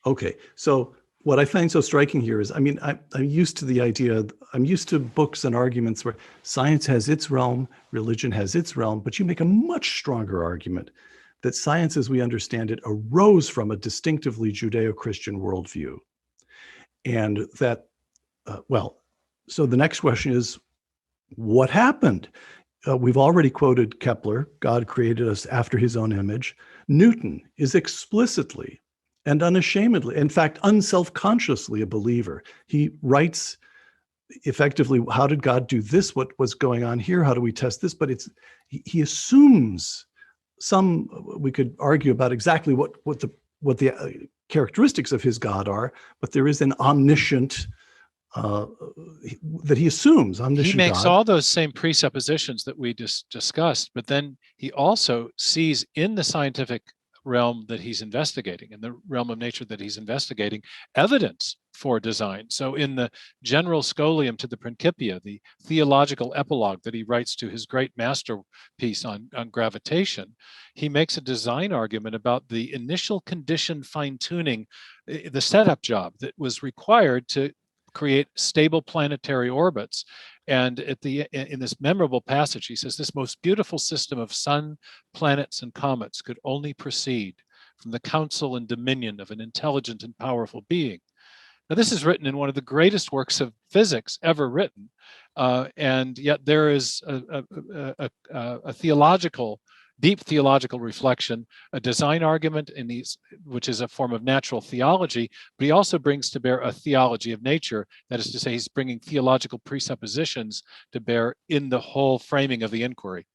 Okay, so what I find so striking here is, I mean, I'm used to the idea, I'm used to books and arguments where science has its realm, religion has its realm, but you make a much stronger argument that science as we understand it arose from a distinctively Judeo-Christian worldview. And that, well, so the next question is, what happened? We've already quoted Kepler, God created us after his own image. Newton is explicitly and unashamedly, in fact, unselfconsciously a believer. He writes effectively, how did God do this? What was going on here? How do we test this? But he assumes some, we could argue about exactly what the characteristics of his God are, but there is an omniscient that he assumes, omniscient He makes God. all those same presuppositions that we just discussed, but then he also sees in the scientific realm that he's investigating, in the realm of nature that he's investigating, evidence for design. So in the general scholium to the Principia, the theological epilogue that he writes to his great masterpiece on gravitation, he makes a design argument about the initial condition fine-tuning, the setup job that was required to create stable planetary orbits. And in this memorable passage, he says, this most beautiful system of sun, planets, and comets could only proceed from the counsel and dominion of an intelligent and powerful being. Now, this is written in one of the greatest works of physics ever written, and yet there is a theological, deep theological reflection, a design argument in these, which is a form of natural theology, but he also brings to bear a theology of nature. That is to say, he's bringing theological presuppositions to bear in the whole framing of the inquiry.